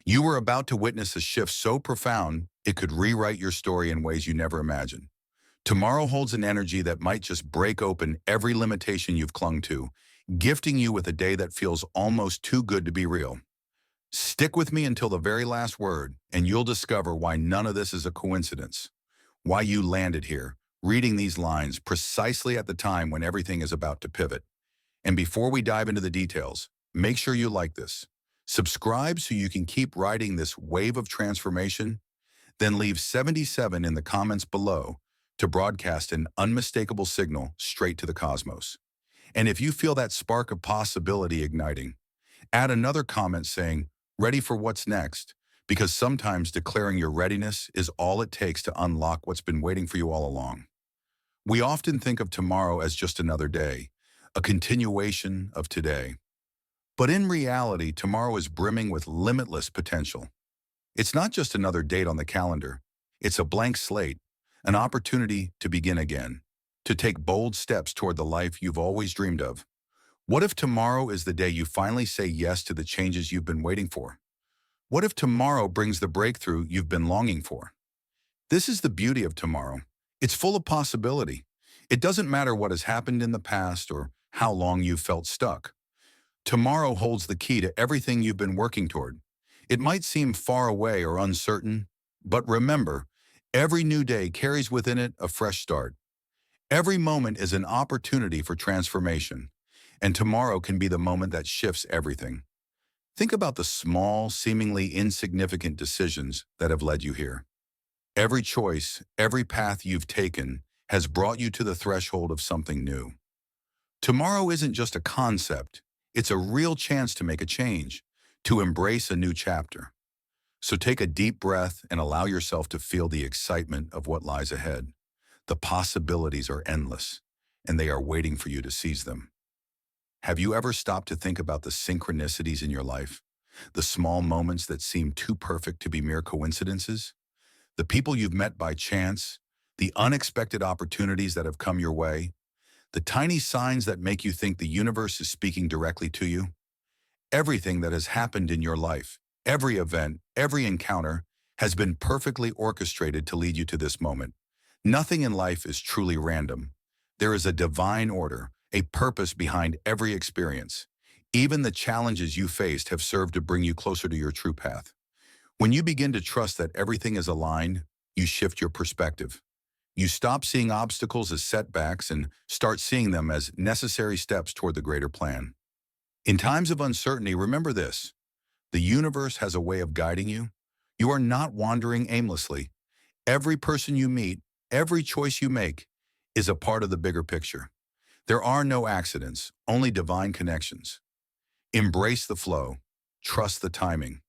You were about to witness a shift so profound it could rewrite your story in ways you never imagined. Tomorrow holds an energy that might just break open every limitation you've clung to, gifting you with a day that feels almost too good to be real. Stick with me until the very last word, and you'll discover why none of this is a coincidence. Why you landed here, reading these lines precisely at the time when everything is about to pivot. And before we dive into the details, make sure you like this. Subscribe so you can keep riding this wave of transformation, then leave 77 in the comments below to broadcast an unmistakable signal straight to the cosmos. And if you feel that spark of possibility igniting, add another comment saying, ready for what's next, because sometimes declaring your readiness is all it takes to unlock what's been waiting for you all along. We often think of tomorrow as just another day, a continuation of today. But in reality, tomorrow is brimming with limitless potential. It's not just another date on the calendar. It's a blank slate, an opportunity to begin again, to take bold steps toward the life you've always dreamed of. What if tomorrow is the day you finally say yes to the changes you've been waiting for? What if tomorrow brings the breakthrough you've been longing for? This is the beauty of tomorrow. It's full of possibility. It doesn't matter what has happened in the past or how long you've felt stuck. Tomorrow holds the key to everything you've been working toward. It might seem far away or uncertain, but remember, every new day carries within it a fresh start. Every moment is an opportunity for transformation, and tomorrow can be the moment that shifts everything. Think about the small, seemingly insignificant decisions that have led you here. Every choice, every path you've taken has brought you to the threshold of something new. Tomorrow isn't just a concept, it's a real chance to make a change, to embrace a new chapter. So take a deep breath and allow yourself to feel the excitement of what lies ahead. The possibilities are endless, and they are waiting for you to seize them. Have you ever stopped to think about the synchronicities in your life? The small moments that seem too perfect to be mere coincidences? The people you've met by chance? The unexpected opportunities that have come your way? The tiny signs that make you think the universe is speaking directly to you? Everything that has happened in your life, every event, every encounter, has been perfectly orchestrated to lead you to this moment. Nothing in life is truly random. There is a divine order, a purpose behind every experience. Even the challenges you faced have served to bring you closer to your true path. When you begin to trust that everything is aligned, you shift your perspective. You stop seeing obstacles as setbacks and start seeing them as necessary steps toward the greater plan. In times of uncertainty, remember this: the universe has a way of guiding you. You are not wandering aimlessly. Every person you meet, every choice you make, is a part of the bigger picture. There are no accidents, only divine connections. Embrace the flow, trust the timing,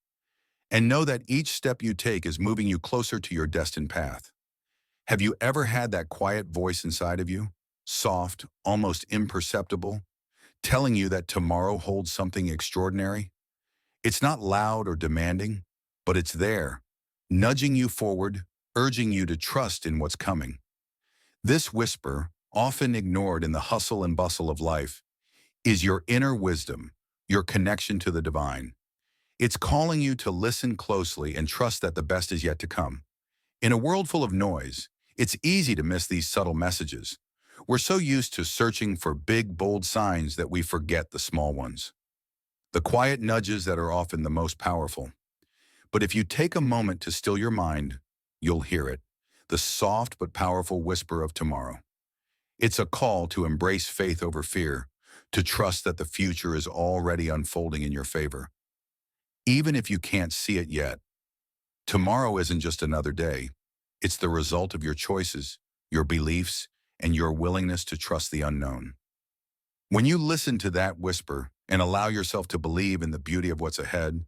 and know that each step you take is moving you closer to your destined path. Have you ever had that quiet voice inside of you, soft, almost imperceptible, telling you that tomorrow holds something extraordinary? It's not loud or demanding, but it's there, nudging you forward, urging you to trust in what's coming. This whisper, often ignored in the hustle and bustle of life, is your inner wisdom, your connection to the divine. It's calling you to listen closely and trust that the best is yet to come. In a world full of noise, it's easy to miss these subtle messages. We're so used to searching for big, bold signs that we forget the small ones, the quiet nudges that are often the most powerful. But if you take a moment to still your mind, you'll hear it, the soft but powerful whisper of tomorrow. It's a call to embrace faith over fear, to trust that the future is already unfolding in your favor. Even if you can't see it yet, tomorrow isn't just another day. It's the result of your choices, your beliefs, and your willingness to trust the unknown. When you listen to that whisper and allow yourself to believe in the beauty of what's ahead,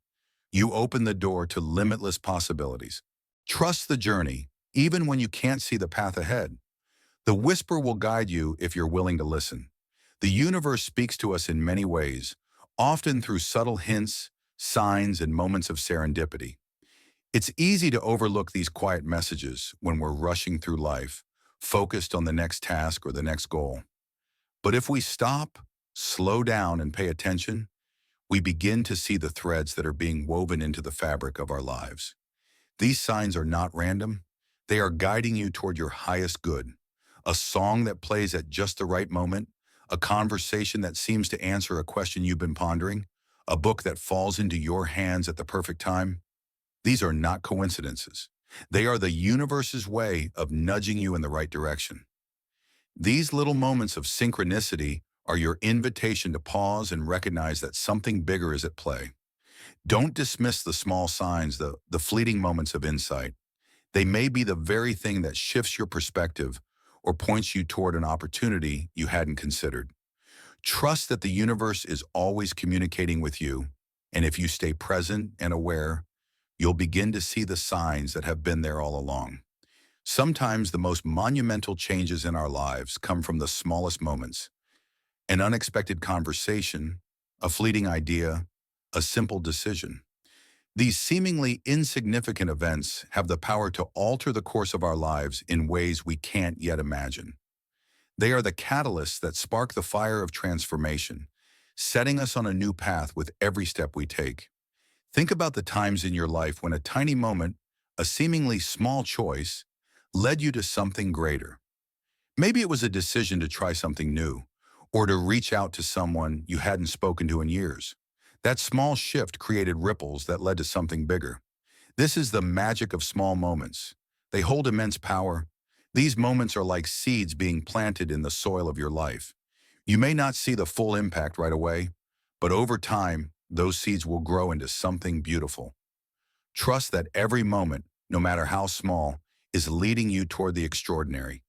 you open the door to limitless possibilities. Trust the journey, even when you can't see the path ahead. The whisper will guide you if you're willing to listen. The universe speaks to us in many ways, often through subtle hints, signs, and moments of serendipity. It's easy to overlook these quiet messages when we're rushing through life, focused on the next task or the next goal. But if we stop, slow down, and pay attention, we begin to see the threads that are being woven into the fabric of our lives. These signs are not random. They are guiding you toward your highest good. A song that plays at just the right moment, a conversation that seems to answer a question you've been pondering, a book that falls into your hands at the perfect time. These are not coincidences. They are the universe's way of nudging you in the right direction. These little moments of synchronicity are your invitation to pause and recognize that something bigger is at play. Don't dismiss the small signs, the fleeting moments of insight. They may be the very thing that shifts your perspective or points you toward an opportunity you hadn't considered. Trust that the universe is always communicating with you, and if you stay present and aware, you'll begin to see the signs that have been there all along. Sometimes the most monumental changes in our lives come from the smallest moments. An unexpected conversation, a fleeting idea, a simple decision. These seemingly insignificant events have the power to alter the course of our lives in ways we can't yet imagine. They are the catalysts that spark the fire of transformation, setting us on a new path with every step we take. Think about the times in your life when a tiny moment, a seemingly small choice, led you to something greater. Maybe it was a decision to try something new, or to reach out to someone you hadn't spoken to in years. That small shift created ripples that led to something bigger. This is the magic of small moments. They hold immense power. These moments are like seeds being planted in the soil of your life. You may not see the full impact right away, but over time, those seeds will grow into something beautiful. Trust that every moment, no matter how small, is leading you toward the extraordinary.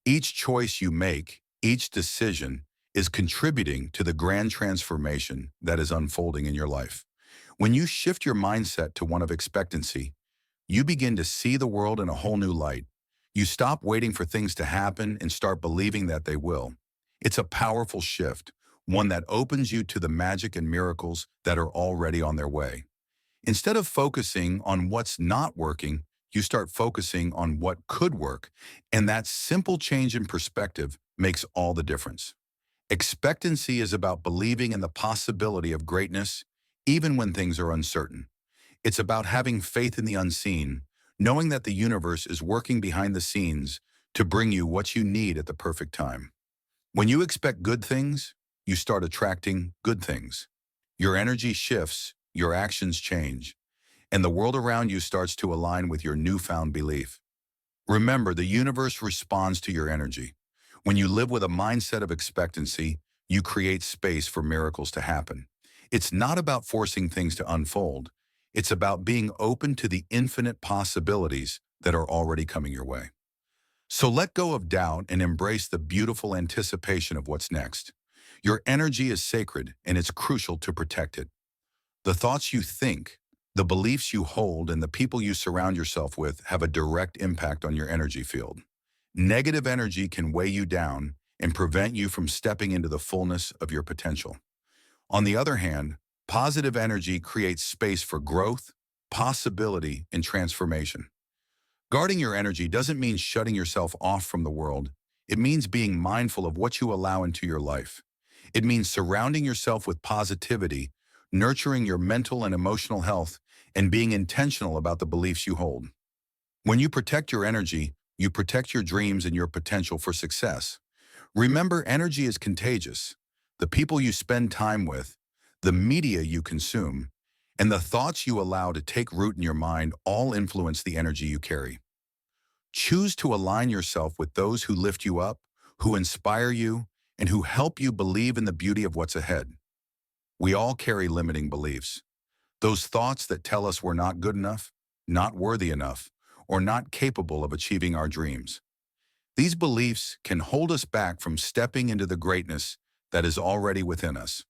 Each choice you make, each decision, is contributing to the grand transformation that is unfolding in your life. When you shift your mindset to one of expectancy, you begin to see the world in a whole new light. You stop waiting for things to happen and start believing that they will. It's a powerful shift, one that opens you to the magic and miracles that are already on their way. Instead of focusing on what's not working, you start focusing on what could work, and that simple change in perspective makes all the difference. Expectancy is about believing in the possibility of greatness, even when things are uncertain. It's about having faith in the unseen, knowing that the universe is working behind the scenes to bring you what you need at the perfect time. When you expect good things, you start attracting good things. Your energy shifts, your actions change, and the world around you starts to align with your newfound belief. Remember, the universe responds to your energy. When you live with a mindset of expectancy, you create space for miracles to happen. It's not about forcing things to unfold. It's about being open to the infinite possibilities that are already coming your way. So let go of doubt and embrace the beautiful anticipation of what's next. Your energy is sacred, and it's crucial to protect it. The thoughts you think, the beliefs you hold, and the people you surround yourself with have a direct impact on your energy field. Negative energy can weigh you down and prevent you from stepping into the fullness of your potential. On the other hand, positive energy creates space for growth, possibility, and transformation. Guarding your energy doesn't mean shutting yourself off from the world. It means being mindful of what you allow into your life. It means surrounding yourself with positivity, nurturing your mental and emotional health, and being intentional about the beliefs you hold. When you protect your energy, you protect your dreams and your potential for success. Remember, energy is contagious. The people you spend time with, the media you consume, and the thoughts you allow to take root in your mind all influence the energy you carry. Choose to align yourself with those who lift you up, who inspire you, and who help you believe in the beauty of what's ahead. We all carry limiting beliefs. Those thoughts that tell us we're not good enough, not worthy enough, or not capable of achieving our dreams. These beliefs can hold us back from stepping into the greatness that is already within us.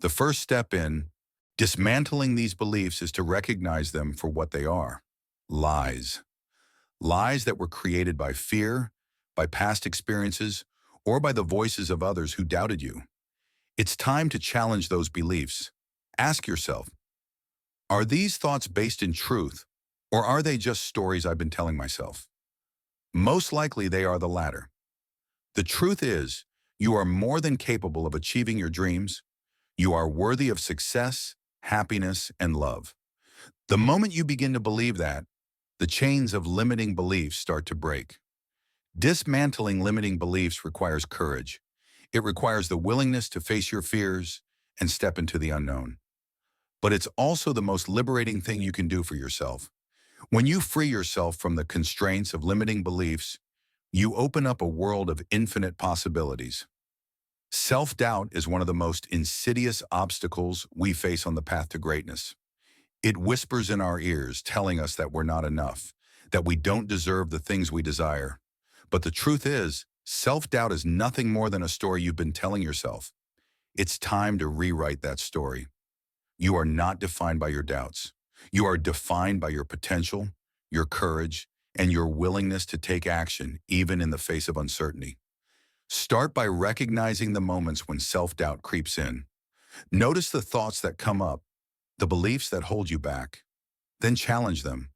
The first step in dismantling these beliefs is to recognize them for what they are: lies. Lies that were created by fear, by past experiences, or by the voices of others who doubted you. It's time to challenge those beliefs. Ask yourself, are these thoughts based in truth, or are they just stories I've been telling myself? Most likely they are the latter. The truth is, you are more than capable of achieving your dreams. You are worthy of success, happiness, and love. The moment you begin to believe that, the chains of limiting beliefs start to break. Dismantling limiting beliefs requires courage. It requires the willingness to face your fears and step into the unknown. But it's also the most liberating thing you can do for yourself. When you free yourself from the constraints of limiting beliefs, you open up a world of infinite possibilities. Self-doubt is one of the most insidious obstacles we face on the path to greatness. It whispers in our ears, telling us that we're not enough, that we don't deserve the things we desire. But the truth is, self-doubt is nothing more than a story you've been telling yourself. It's time to rewrite that story. You are not defined by your doubts. You are defined by your potential, your courage, and your willingness to take action, even in the face of uncertainty. Start by recognizing the moments when self-doubt creeps in. Notice the thoughts that come up, the beliefs that hold you back. Then challenge them.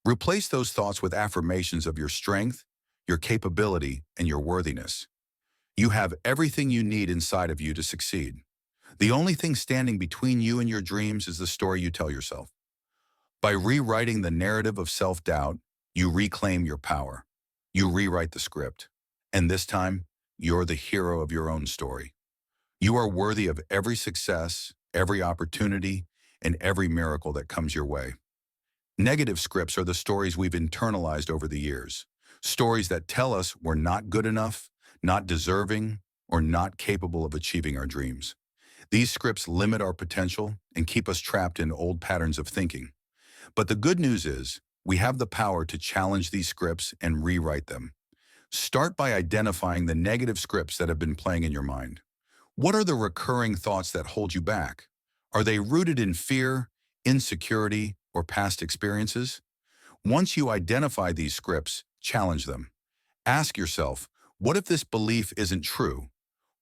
Replace those thoughts with affirmations of your strength, your capability, and your worthiness. You have everything you need inside of you to succeed. The only thing standing between you and your dreams is the story you tell yourself. By rewriting the narrative of self-doubt, you reclaim your power. You rewrite the script. And this time, you're the hero of your own story. You are worthy of every success, every opportunity, and every miracle that comes your way. Negative scripts are the stories we've internalized over the years. Stories that tell us we're not good enough, not deserving, or not capable of achieving our dreams. These scripts limit our potential and keep us trapped in old patterns of thinking. But the good news is, we have the power to challenge these scripts and rewrite them. Start by identifying the negative scripts that have been playing in your mind. What are the recurring thoughts that hold you back? Are they rooted in fear, insecurity, or past experiences? Once you identify these scripts, challenge them. Ask yourself, what if this belief isn't true?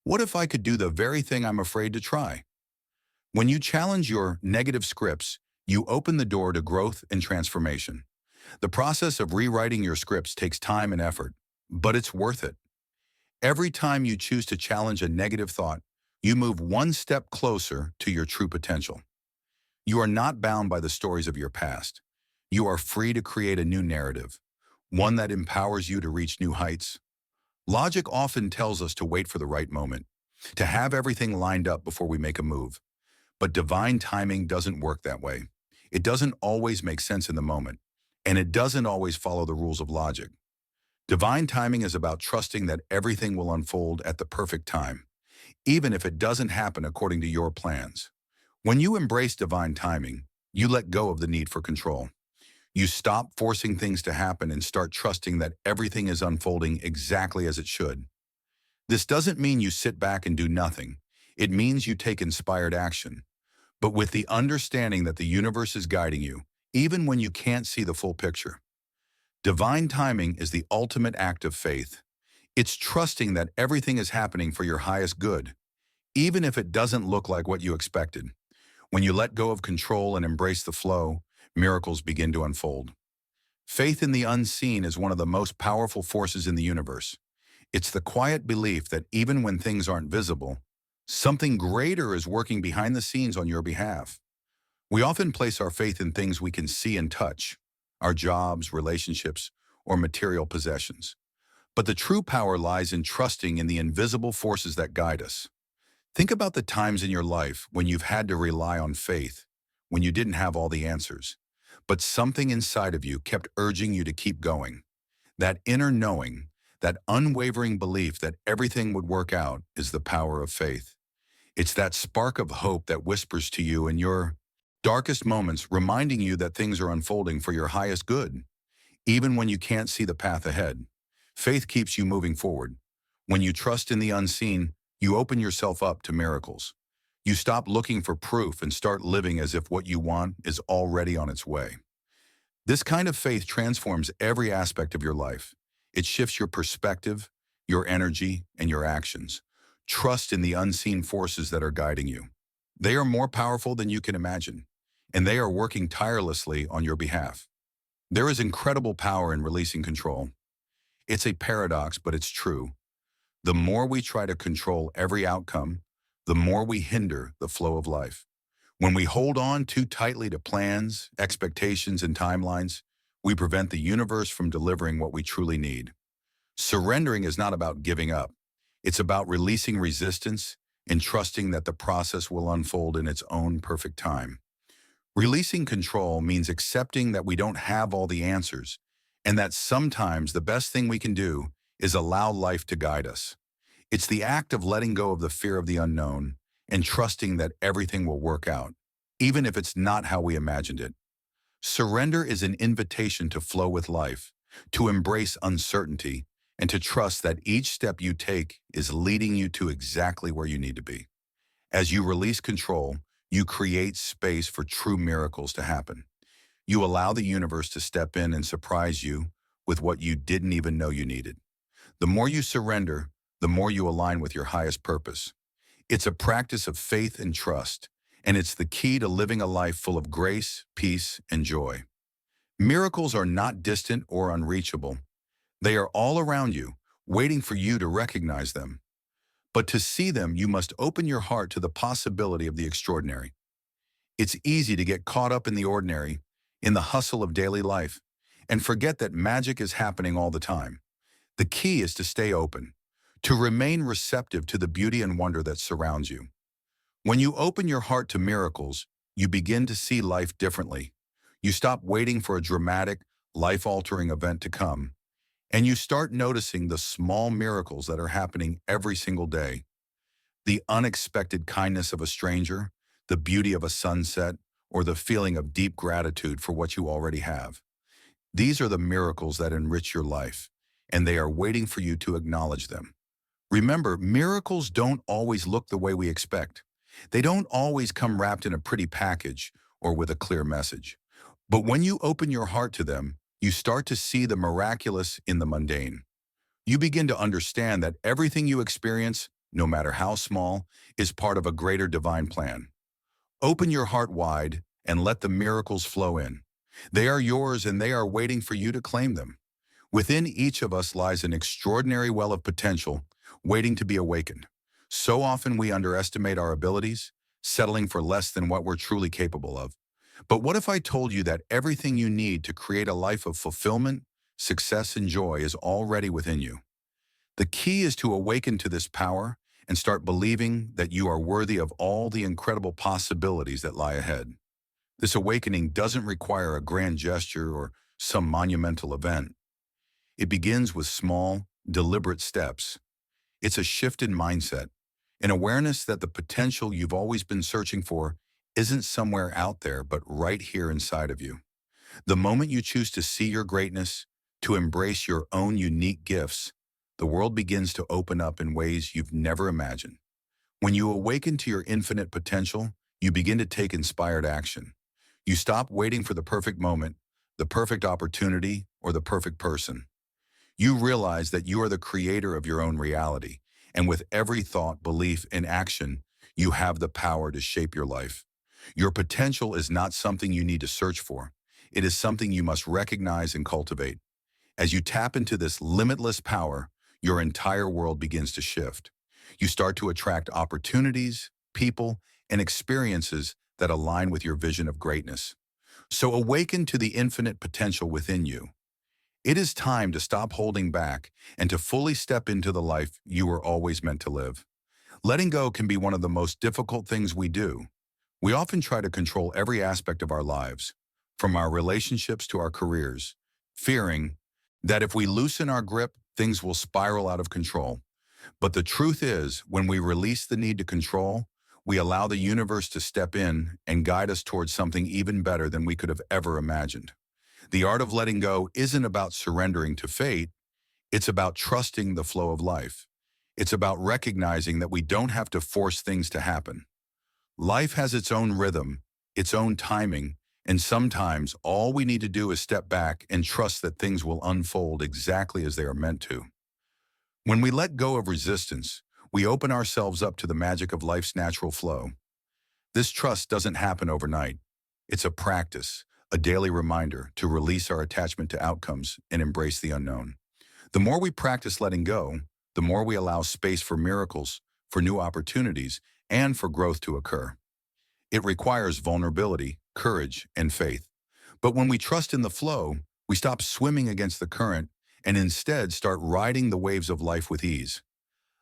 What if I could do the very thing I'm afraid to try? When you challenge your negative scripts, you open the door to growth and transformation. The process of rewriting your scripts takes time and effort, but it's worth it. Every time you choose to challenge a negative thought, you move one step closer to your true potential. You are not bound by the stories of your past. You are free to create a new narrative, one that empowers you to reach new heights. Logic often tells us to wait for the right moment, to have everything lined up before we make a move. But divine timing doesn't work that way. It doesn't always make sense in the moment, and it doesn't always follow the rules of logic. Divine timing is about trusting that everything will unfold at the perfect time, even if it doesn't happen according to your plans. When you embrace divine timing, you let go of the need for control. You stop forcing things to happen and start trusting that everything is unfolding exactly as it should. This doesn't mean you sit back and do nothing. It means you take inspired action, but with the understanding that the universe is guiding you, even when you can't see the full picture. Divine timing is the ultimate act of faith. It's trusting that everything is happening for your highest good, even if it doesn't look like what you expected. When you let go of control and embrace the flow, miracles begin to unfold. Faith in the unseen is one of the most powerful forces in the universe. It's the quiet belief that even when things aren't visible, something greater is working behind the scenes on your behalf. We often place our faith in things we can see and touch, our jobs, relationships, or material possessions. But the true power lies in trusting in the invisible forces that guide us. Think about the times in your life when you've had to rely on faith, when you didn't have all the answers, but something inside of you kept urging you to keep going. That inner knowing, that unwavering belief that everything would work out is the power of faith. It's that spark of hope that whispers to you in your darkest moments, reminding you that things are unfolding for your highest good, even when you can't see the path ahead. Faith keeps you moving forward. When you trust in the unseen, you open yourself up to miracles. You stop looking for proof and start living as if what you want is already on its way. This kind of faith transforms every aspect of your life. It shifts your perspective, your energy, and your actions. Trust in the unseen forces that are guiding you. They are more powerful than you can imagine, and they are working tirelessly on your behalf. There is incredible power in releasing control. It's a paradox, but it's true. The more we try to control every outcome, the more we hinder the flow of life. When we hold on too tightly to plans, expectations, and timelines, we prevent the universe from delivering what we truly need. Surrendering is not about giving up. It's about releasing resistance and trusting that the process will unfold in its own perfect time. Releasing control means accepting that we don't have all the answers and that sometimes the best thing we can do is allow life to guide us. It's the act of letting go of the fear of the unknown and trusting that everything will work out, even if it's not how we imagined it. Surrender is an invitation to flow with life, to embrace uncertainty, and to trust that each step you take is leading you to exactly where you need to be. As you release control, you create space for true miracles to happen. You allow the universe to step in and surprise you with what you didn't even know you needed. The more you surrender, the more you align with your highest purpose. It's a practice of faith and trust, and it's the key to living a life full of grace, peace, and joy. Miracles are not distant or unreachable. They are all around you, waiting for you to recognize them. But to see them, you must open your heart to the possibility of the extraordinary. It's easy to get caught up in the ordinary, in the hustle of daily life, and forget that magic is happening all the time. The key is to stay open, to remain receptive to the beauty and wonder that surrounds you. When you open your heart to miracles, you begin to see life differently. You stop waiting for a dramatic, life-altering event to come, and you start noticing the small miracles that are happening every single day. The unexpected kindness of a stranger, the beauty of a sunset, or the feeling of deep gratitude for what you already have. These are the miracles that enrich your life, and they are waiting for you to acknowledge them. Remember, miracles don't always look the way we expect. They don't always come wrapped in a pretty package or with a clear message. But when you open your heart to them, you start to see the miraculous in the mundane. You begin to understand that everything you experience, no matter how small, is part of a greater divine plan. Open your heart wide and let the miracles flow in. They are yours and they are waiting for you to claim them. Within each of us lies an extraordinary well of potential waiting to be awakened. So often we underestimate our abilities, settling for less than what we're truly capable of. But what if I told you that everything you need to create a life of fulfillment, success, and joy is already within you? The key is to awaken to this power and start believing that you are worthy of all the incredible possibilities that lie ahead. This awakening doesn't require a grand gesture or some monumental event. It begins with small, deliberate steps. It's a shift in mindset, an awareness that the potential you've always been searching for isn't somewhere out there, but right here inside of you. The moment you choose to see your greatness, to embrace your own unique gifts, the world begins to open up in ways you've never imagined. When you awaken to your infinite potential, you begin to take inspired action. You stop waiting for the perfect moment, the perfect opportunity, or the perfect person. You realize that you are the creator of your own reality, and with every thought, belief, and action, you have the power to shape your life. Your potential is not something you need to search for. It is something you must recognize and cultivate. As you tap into this limitless power, your entire world begins to shift. You start to attract opportunities, people, and experiences that align with your vision of greatness. So awaken to the infinite potential within you. It is time to stop holding back and to fully step into the life you were always meant to live. Letting go can be one of the most difficult things we do. We often try to control every aspect of our lives, from our relationships to our careers, fearing that if we loosen our grip, things will spiral out of control. But the truth is, when we release the need to control, we allow the universe to step in and guide us towards something even better than we could have ever imagined. The art of letting go isn't about surrendering to fate, it's about trusting the flow of life. It's about recognizing that we don't have to force things to happen. Life has its own rhythm, its own timing, and sometimes all we need to do is step back and trust that things will unfold exactly as they are meant to. When we let go of resistance, we open ourselves up to the magic of life's natural flow. This trust doesn't happen overnight. It's a practice, a daily reminder to release our attachment to outcomes and embrace the unknown. The more we practice letting go, the more we allow space for miracles, for new opportunities, and for growth to occur. It requires vulnerability, courage, and faith. But when we trust in the flow, we stop swimming against the current and instead start riding the waves of life with ease.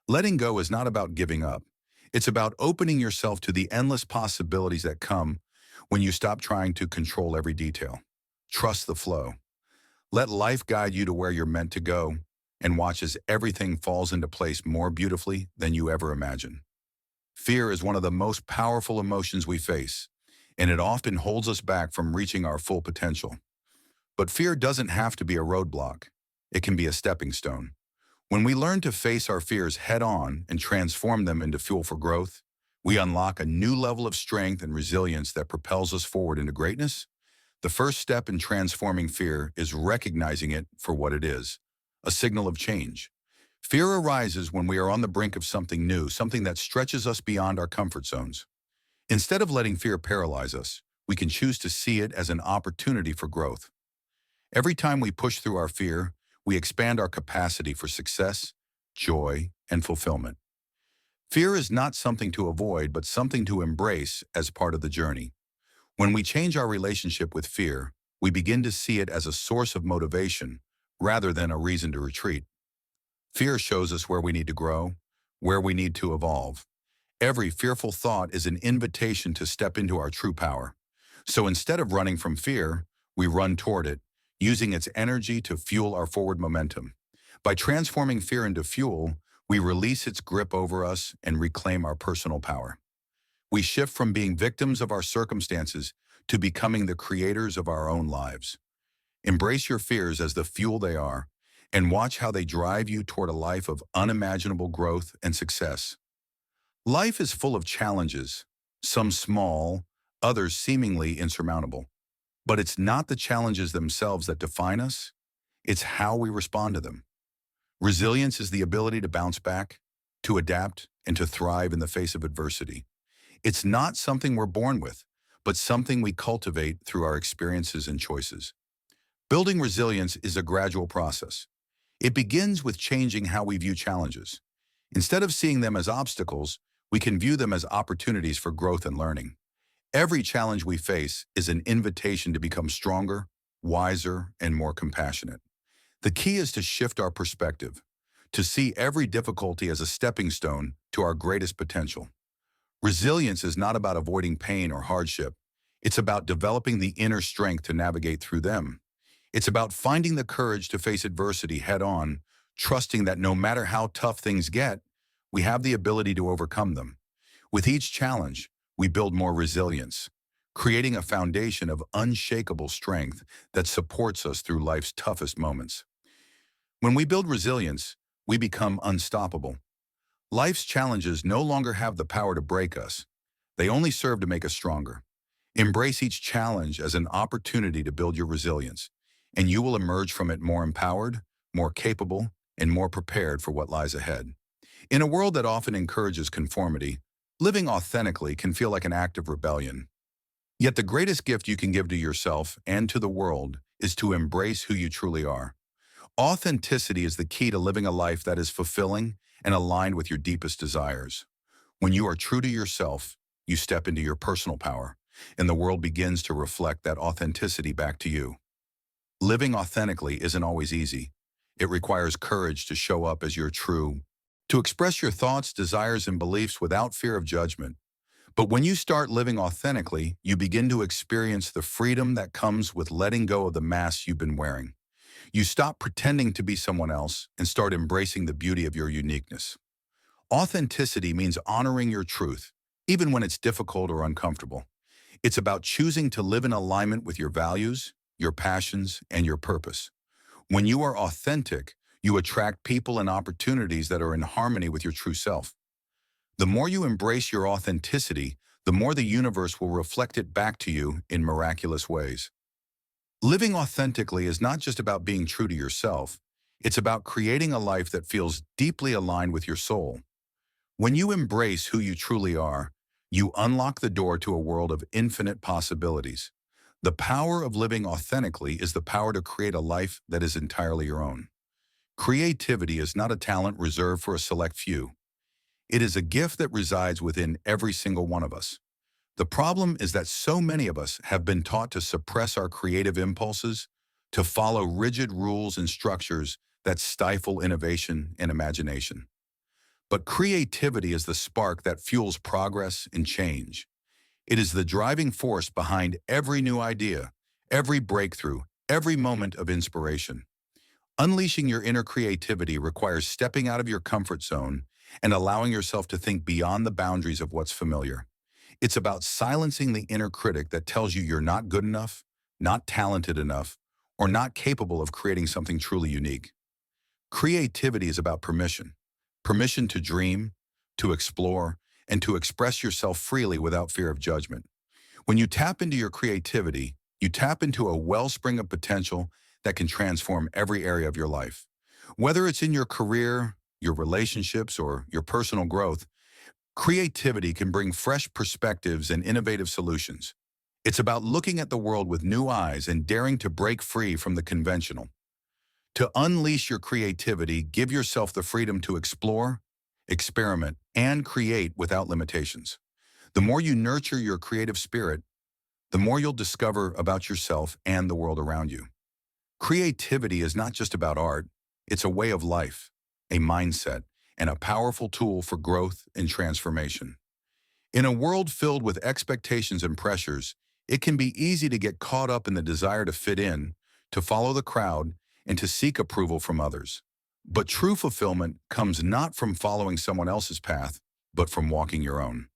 Letting go is not about giving up. It's about opening yourself to the endless possibilities that come when you stop trying to control every detail. Trust the flow. Let life guide you to where you're meant to go and watch as everything falls into place more beautifully than you ever imagined. Fear is one of the most powerful emotions we face, and it often holds us back from reaching our full potential. But fear doesn't have to be a roadblock. It can be a stepping stone. When we learn to face our fears head-on and transform them into fuel for growth, we unlock a new level of strength and resilience that propels us forward into greatness. The first step in transforming fear is recognizing it for what it is, a signal of change. Fear arises when we are on the brink of something new, something that stretches us beyond our comfort zones. Instead of letting fear paralyze us, we can choose to see it as an opportunity for growth. Every time we push through our fear, we expand our capacity for success, joy, and fulfillment. Fear is not something to avoid, but something to embrace as part of the journey. When we change our relationship with fear, we begin to see it as a source of motivation rather than a reason to retreat. Fear shows us where we need to grow, where we need to evolve. Every fearful thought is an invitation to step into our true power. So instead of running from fear, we run toward it, using its energy to fuel our forward momentum. By transforming fear into fuel, we release its grip over us and reclaim our personal power. We shift from being victims of our circumstances to becoming the creators of our own lives. Embrace your fears as the fuel they are, and watch how they drive you toward a life of unimaginable growth and success. Life is full of challenges, some small, others seemingly insurmountable. But it's not the challenges themselves that define us, it's how we respond to them. Resilience is the ability to bounce back, to adapt, and to thrive in the face of adversity. It's not something we're born with, but something we cultivate through our experiences and choices. Building resilience is a gradual process. It begins with changing how we view challenges. Instead of seeing them as obstacles, we can view them as opportunities for growth and learning. Every challenge we face is an invitation to become stronger, wiser, and more compassionate. The key is to shift our perspective, to see every difficulty as a stepping stone to our greatest potential. Resilience is not about avoiding pain or hardship. It's about developing the inner strength to navigate through them. It's about finding the courage to face adversity head-on, trusting that no matter how tough things get, we have the ability to overcome them. With each challenge, we build more resilience, creating a foundation of unshakable strength that supports us through life's toughest moments. When we build resilience, we become unstoppable. Life's challenges no longer have the power to break us. They only serve to make us stronger. Embrace each challenge as an opportunity to build your resilience, and you will emerge from it more empowered, more capable, and more prepared for what lies ahead. In a world that often encourages conformity, living authentically can feel like an act of rebellion. Yet the greatest gift you can give to yourself and to the world is to embrace who you truly are. Authenticity is the key to living a life that is fulfilling and aligned with your deepest desires. When you are true to yourself, you step into your personal power, and the world begins to reflect that authenticity back to you. Living authentically isn't always easy. It requires courage to show up as you're true, to express your thoughts, desires, and beliefs without fear of judgment. But when you start living authentically, you begin to experience the freedom that comes with letting go of the mask you've been wearing. You stop pretending to be someone else and start embracing the beauty of your uniqueness. Authenticity means honoring your truth, even when it's difficult or uncomfortable. It's about choosing to live in alignment with your values, your passions, and your purpose. When you are authentic, you attract people and opportunities that are in harmony with your true self. The more you embrace your authenticity, the more the universe will reflect it back to you in miraculous ways. Living authentically is not just about being true to yourself. It's about creating a life that feels deeply aligned with your soul. When you embrace who you truly are, you unlock the door to a world of infinite possibilities. The power of living authentically is the power to create a life that is entirely your own. Creativity is not a talent reserved for a select few. It is a gift that resides within every single one of us. The problem is that so many of us have been taught to suppress our creative impulses, to follow rigid rules and structures that stifle innovation and imagination. But creativity is the spark that fuels progress and change. It is the driving force behind every new idea, every breakthrough, every moment of inspiration. Unleashing your inner creativity requires stepping out of your comfort zone and allowing yourself to think beyond the boundaries of what's familiar. It's about silencing the inner critic that tells you you're not good enough, not talented enough, or not capable of creating something truly unique. Creativity is about permission. Permission to dream, to explore, and to express yourself freely without fear of judgment. When you tap into your creativity, you tap into a wellspring of potential that can transform every area of your life. Whether it's in your career, your relationships, or your personal growth, creativity can bring fresh perspectives and innovative solutions. It's about looking at the world with new eyes and daring to break free from the conventional. To unleash your creativity, give yourself the freedom to explore, experiment, and create without limitations. The more you nurture your creative spirit, the more you'll discover about yourself and the world around you. Creativity is not just about art, it's a way of life, a mindset, and a powerful tool for growth and transformation. In a world filled with expectations and pressures, it can be easy to get caught up in the desire to fit in, to follow the crowd, and to seek approval from others. But true fulfillment comes not from following someone else's path, but from walking your own.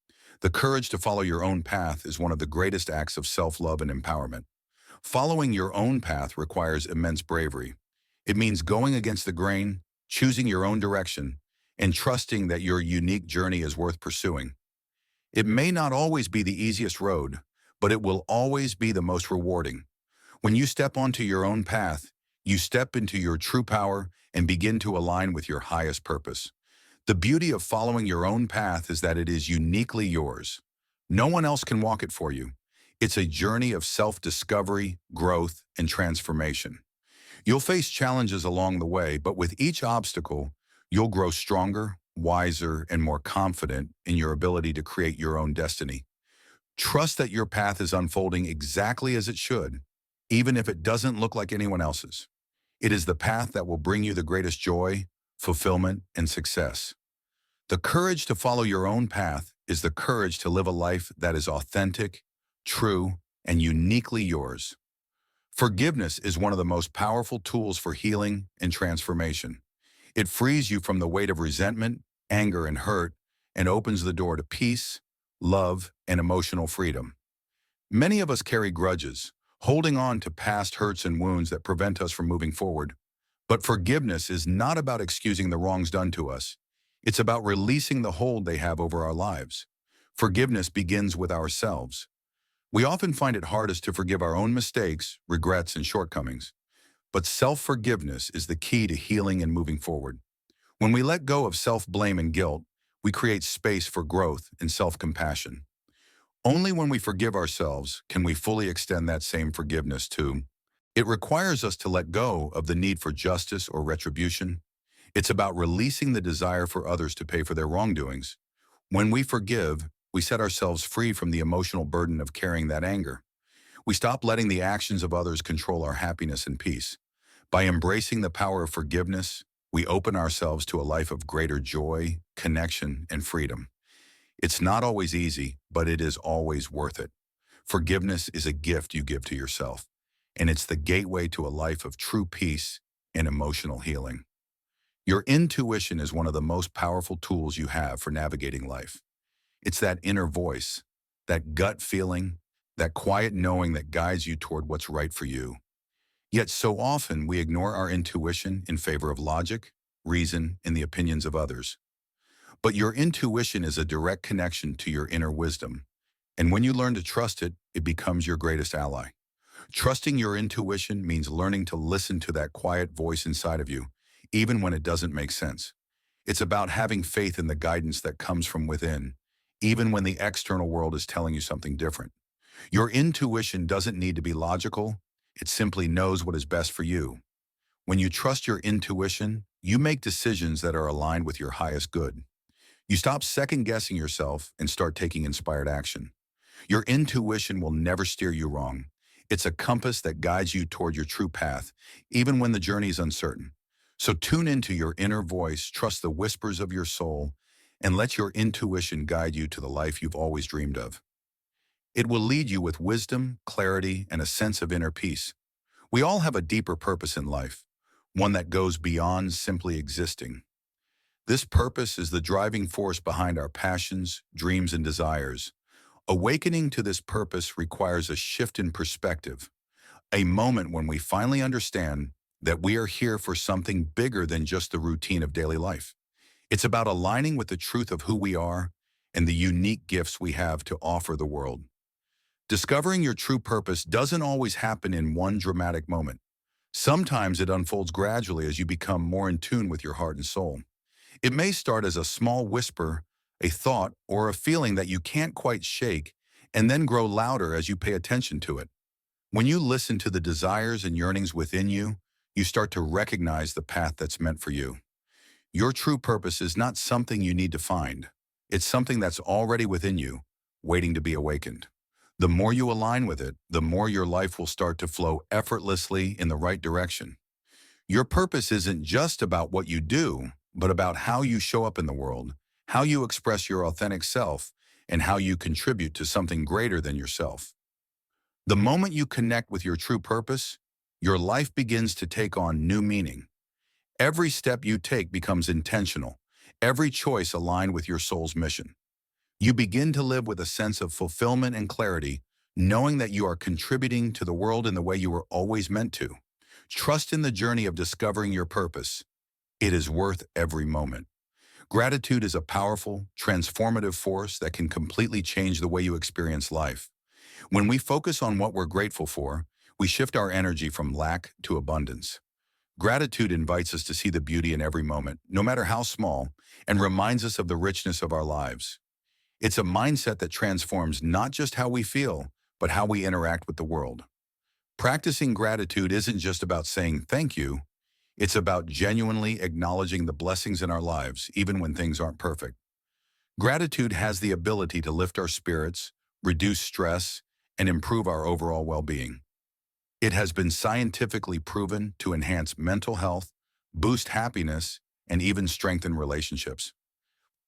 The courage to follow your own path is one of the greatest acts of self-love and empowerment. Following your own path requires immense bravery. It means going against the grain, choosing your own direction, and trusting that your unique journey is worth pursuing. It may not always be the easiest road, but it will always be the most rewarding. When you step onto your own path, you step into your true power and begin to align with your highest purpose. The beauty of following your own path is that it is uniquely yours. No one else can walk it for you. It's a journey of self-discovery, growth, and transformation. You'll face challenges along the way, but with each obstacle, you'll grow stronger, wiser, and more confident in your ability to create your own destiny. Trust that your path is unfolding exactly as it should, even if it doesn't look like anyone else's. It is the path that will bring you the greatest joy, fulfillment, and success. The courage to follow your own path is the courage to live a life that is authentic, true, and uniquely yours. Forgiveness is one of the most powerful tools for healing and transformation. It frees you from the weight of resentment, anger, and hurt, and opens the door to peace, love, and emotional freedom. Many of us carry grudges, holding on to past hurts and wounds that prevent us from moving forward. But forgiveness is not about excusing the wrongs done to us. It's about releasing the hold they have over our lives. Forgiveness begins with ourselves. We often find it hardest to forgive our own mistakes, regrets, and shortcomings. But self-forgiveness is the key to healing and moving forward. When we let go of self-blame and guilt, we create space for growth and self-compassion. Only when we forgive ourselves can we fully extend that same forgiveness to. It requires us to let go of the need for justice or retribution. It's about releasing the desire for others to pay for their wrongdoings. When we forgive, we set ourselves free from the emotional burden of carrying that anger. We stop letting the actions of others control our happiness and peace. By embracing the power of forgiveness, we open ourselves to a life of greater joy, connection, and freedom. It's not always easy, but it is always worth it. Forgiveness is a gift you give to yourself, and it's the gateway to a life of true peace and emotional healing. Your intuition is one of the most powerful tools you have for navigating life. It's that inner voice, that gut feeling, that quiet knowing that guides you toward what's right for you. Yet so often we ignore our intuition in favor of logic, reason, and the opinions of others. But your intuition is a direct connection to your inner wisdom. And when you learn to trust it, it becomes your greatest ally. Trusting your intuition means learning to listen to that quiet voice inside of you, even when it doesn't make sense. It's about having faith in the guidance that comes from within, even when the external world is telling you something different. Your intuition doesn't need to be logical, it simply knows what is best for you. When you trust your intuition, you make decisions that are aligned with your highest good. You stop second-guessing yourself and start taking inspired action. Your intuition will never steer you wrong. It's a compass that guides you toward your true path, even when the journey is uncertain. So tune into your inner voice, trust the whispers of your soul, and let your intuition guide you to the life you've always dreamed of. It will lead you with wisdom, clarity, and a sense of inner peace. We all have a deeper purpose in life, one that goes beyond simply existing. This purpose is the driving force behind our passions, dreams, and desires. Awakening to this purpose requires a shift in perspective, a moment when we finally understand that we are here for something bigger than just the routine of daily life. It's about aligning with the truth of who we are and the unique gifts we have to offer the world. Discovering your true purpose doesn't always happen in one dramatic moment. Sometimes it unfolds gradually as you become more in tune with your heart and soul. It may start as a small whisper, a thought, or a feeling that you can't quite shake, and then grow louder as you pay attention to it. When you listen to the desires and yearnings within you, you start to recognize the path that's meant for you. Your true purpose is not something you need to find. It's something that's already within you, waiting to be awakened. The more you align with it, the more your life will start to flow effortlessly in the right direction. Your purpose isn't just about what you do, but about how you show up in the world, how you express your authentic self, and how you contribute to something greater than yourself. The moment you connect with your true purpose, your life begins to take on new meaning. Every step you take becomes intentional, every choice aligned with your soul's mission. You begin to live with a sense of fulfillment and clarity, knowing that you are contributing to the world in the way you were always meant to. Trust in the journey of discovering your purpose. It is worth every moment. Gratitude is a powerful, transformative force that can completely change the way you experience life. When we focus on what we're grateful for, we shift our energy from lack to abundance. Gratitude invites us to see the beauty in every moment, no matter how small, and reminds us of the richness of our lives. It's a mindset that transforms not just how we feel, but how we interact with the world. Practicing gratitude isn't just about saying thank you, it's about genuinely acknowledging the blessings in our lives, even when things aren't perfect. Gratitude has the ability to lift our spirits, reduce stress, and improve our overall well-being. It has been scientifically proven to enhance mental health, boost happiness, and even strengthen relationships.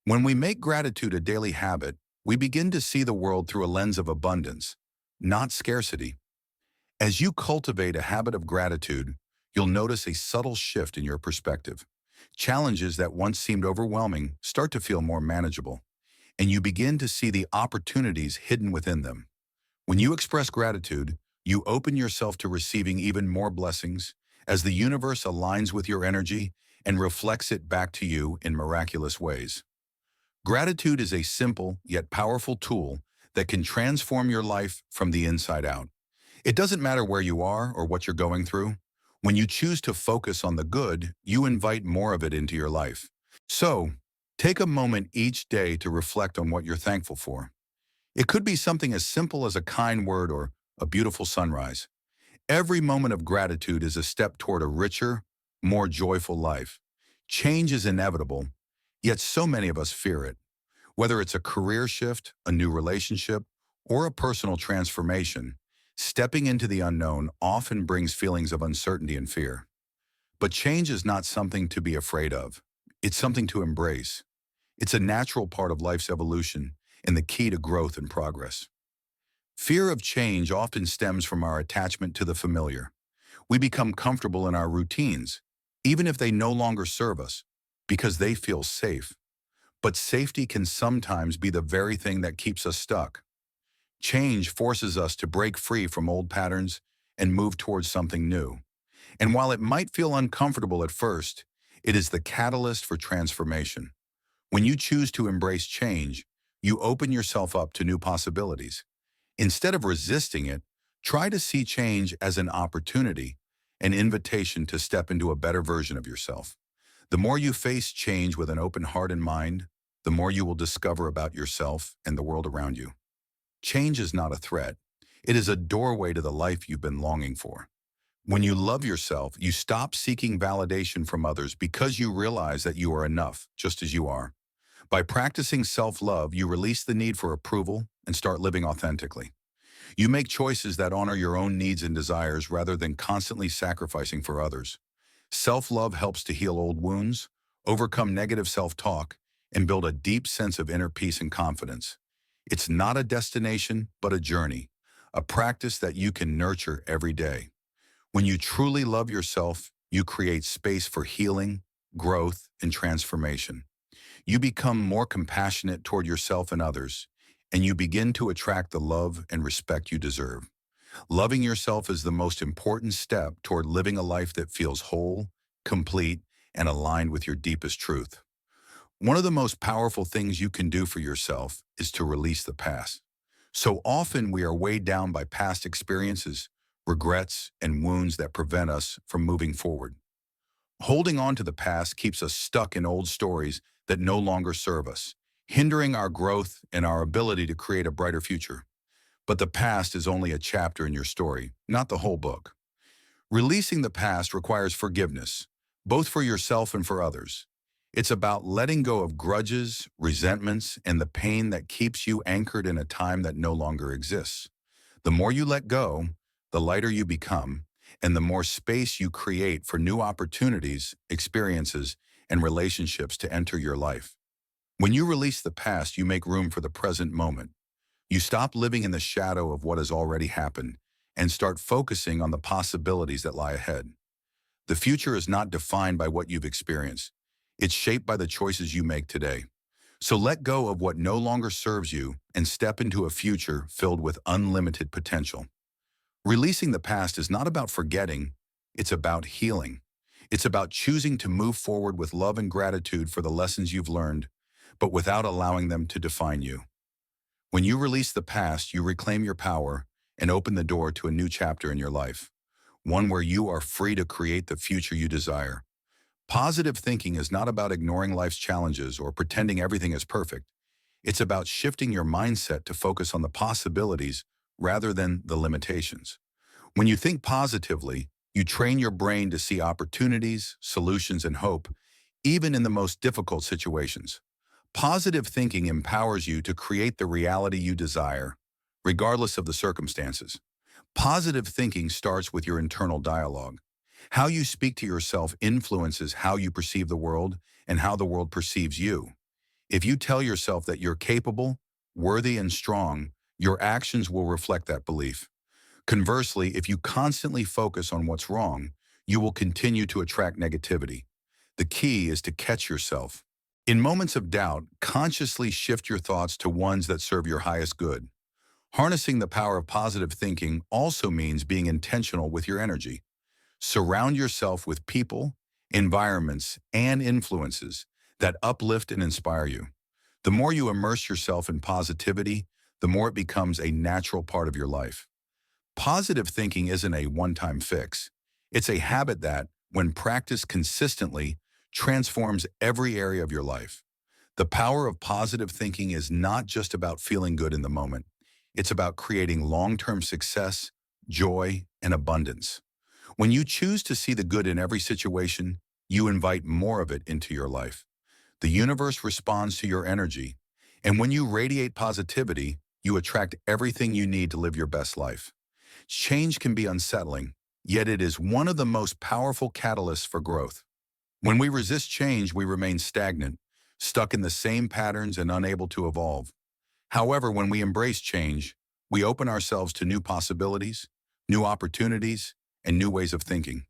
When we make gratitude a daily habit, we begin to see the world through a lens of abundance, not scarcity. As you cultivate a habit of gratitude, you'll notice a subtle shift in your perspective. Challenges that once seemed overwhelming start to feel more manageable, and you begin to see the opportunities hidden within them. When you express gratitude, you open yourself to receiving even more blessings as the universe aligns with your energy and reflects it back to you in miraculous ways. Gratitude is a simple yet powerful tool that can transform your life from the inside out. It doesn't matter where you are or what you're going through. When you choose to focus on the good, you invite more of it into your life. So, take a moment each day to reflect on what you're thankful for. It could be something as simple as a kind word or a beautiful sunrise. Every moment of gratitude is a step toward a richer, more joyful life. Change is inevitable, yet so many of us fear it. Whether it's a career shift, a new relationship, or a personal transformation, stepping into the unknown often brings feelings of uncertainty and fear. But change is not something to be afraid of. It's something to embrace. It's a natural part of life's evolution and the key to growth and progress. Fear of change often stems from our attachment to the familiar. We become comfortable in our routines, even if they no longer serve us, because they feel safe. But safety can sometimes be the very thing that keeps us stuck. Change forces us to break free from old patterns and move towards something new. And while it might feel uncomfortable at first, it is the catalyst for transformation. When you choose to embrace change, you open yourself up to new possibilities. Instead of resisting it, try to see change as an opportunity, an invitation to step into a better version of yourself. The more you face change with an open heart and mind, the more you will discover about yourself and the world around you. Change is not a threat. It is a doorway to the life you've been longing for. When you love yourself, you stop seeking validation from others because you realize that you are enough, just as you are. By practicing self-love, you release the need for approval and start living authentically. You make choices that honor your own needs and desires rather than constantly sacrificing for others. Self-love helps to heal old wounds, overcome negative self-talk, and build a deep sense of inner peace and confidence. It's not a destination, but a journey, a practice that you can nurture every day. When you truly love yourself, you create space for healing, growth, and transformation. You become more compassionate toward yourself and others, and you begin to attract the love and respect you deserve. Loving yourself is the most important step toward living a life that feels whole, complete, and aligned with your deepest truth. One of the most powerful things you can do for yourself is to release the past. So often we are weighed down by past experiences, regrets, and wounds that prevent us from moving forward. Holding on to the past keeps us stuck in old stories that no longer serve us, hindering our growth and our ability to create a brighter future. But the past is only a chapter in your story, not the whole book. Releasing the past requires forgiveness, both for yourself and for others. It's about letting go of grudges, resentments, and the pain that keeps you anchored in a time that no longer exists. The more you let go, the lighter you become, and the more space you create for new opportunities, experiences, and relationships to enter your life. When you release the past, you make room for the present moment. You stop living in the shadow of what has already happened and start focusing on the possibilities that lie ahead. The future is not defined by what you've experienced. It's shaped by the choices you make today. So let go of what no longer serves you and step into a future filled with unlimited potential. Releasing the past is not about forgetting, it's about healing. It's about choosing to move forward with love and gratitude for the lessons you've learned, but without allowing them to define you. When you release the past, you reclaim your power and open the door to a new chapter in your life, one where you are free to create the future you desire. Positive thinking is not about ignoring life's challenges or pretending everything is perfect. It's about shifting your mindset to focus on the possibilities rather than the limitations. When you think positively, you train your brain to see opportunities, solutions, and hope, even in the most difficult situations. Positive thinking empowers you to create the reality you desire, regardless of the circumstances. Positive thinking starts with your internal dialogue. How you speak to yourself influences how you perceive the world and how the world perceives you. If you tell yourself that you're capable, worthy, and strong, your actions will reflect that belief. Conversely, if you constantly focus on what's wrong, you will continue to attract negativity. The key is to catch yourself. In moments of doubt, consciously shift your thoughts to ones that serve your highest good. Harnessing the power of positive thinking also means being intentional with your energy. Surround yourself with people, environments, and influences that uplift and inspire you. The more you immerse yourself in positivity, the more it becomes a natural part of your life. Positive thinking isn't a one-time fix. It's a habit that, when practiced consistently, transforms every area of your life. The power of positive thinking is not just about feeling good in the moment. It's about creating long-term success, joy, and abundance. When you choose to see the good in every situation, you invite more of it into your life. The universe responds to your energy, and when you radiate positivity, you attract everything you need to live your best life. Change can be unsettling, yet it is one of the most powerful catalysts for growth. When we resist change, we remain stagnant, stuck in the same patterns and unable to evolve. However, when we embrace change, we open ourselves to new possibilities, new opportunities, and new ways of thinking.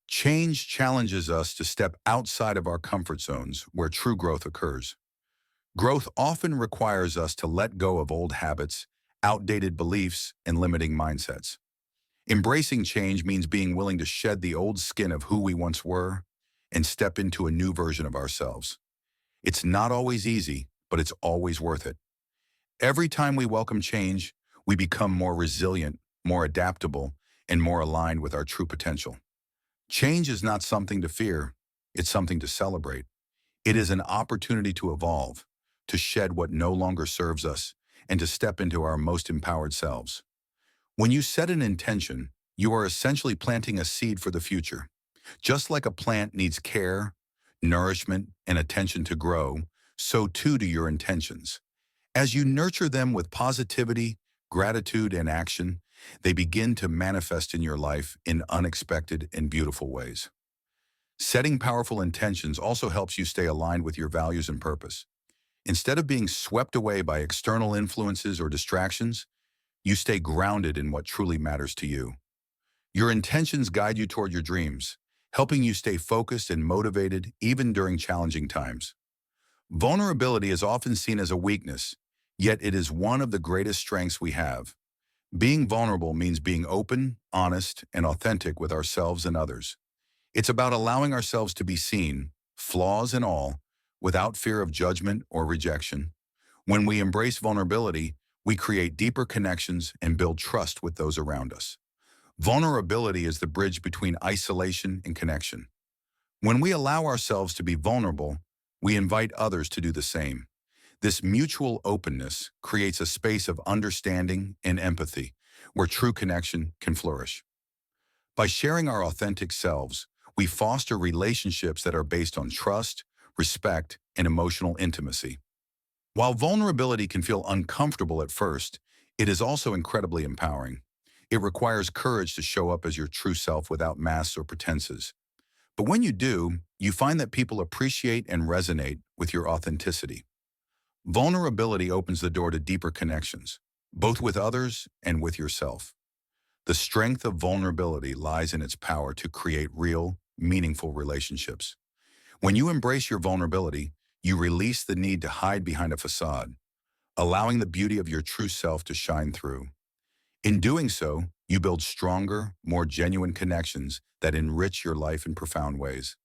Change challenges us to step outside of our comfort zones where true growth occurs. Growth often requires us to let go of old habits, outdated beliefs, and limiting mindsets. Embracing change means being willing to shed the old skin of who we once were and step into a new version of ourselves. It's not always easy, but it's always worth it. Every time we welcome change, we become more resilient, more adaptable, and more aligned with our true potential. Change is not something to fear, it's something to celebrate. It is an opportunity to evolve, to shed what no longer serves us, and to step into our most empowered selves. When you set an intention, you are essentially planting a seed for the future. Just like a plant needs care, nourishment, and attention to grow, so too do your intentions. As you nurture them with positivity, gratitude, and action, they begin to manifest in your life in unexpected and beautiful ways. Setting powerful intentions also helps you stay aligned with your values and purpose. Instead of being swept away by external influences or distractions, you stay grounded in what truly matters to you. Your intentions guide you toward your dreams, helping you stay focused and motivated even during challenging times. Vulnerability is often seen as a weakness, yet it is one of the greatest strengths we have. Being vulnerable means being open, honest, and authentic with ourselves and others. It's about allowing ourselves to be seen, flaws and all, without fear of judgment or rejection. When we embrace vulnerability, we create deeper connections and build trust with those around us. Vulnerability is the bridge between isolation and connection. When we allow ourselves to be vulnerable, we invite others to do the same. This mutual openness creates a space of understanding and empathy where true connection can flourish. By sharing our authentic selves, we foster relationships that are based on trust, respect, and emotional intimacy. While vulnerability can feel uncomfortable at first, it is also incredibly empowering. It requires courage to show up as your true self without masks or pretenses. But when you do, you find that people appreciate and resonate with your authenticity. Vulnerability opens the door to deeper connections, both with others and with yourself. The strength of vulnerability lies in its power to create real, meaningful relationships. When you embrace your vulnerability, you release the need to hide behind a facade, allowing the beauty of your true self to shine through. In doing so, you build stronger, more genuine connections that enrich your life in profound ways.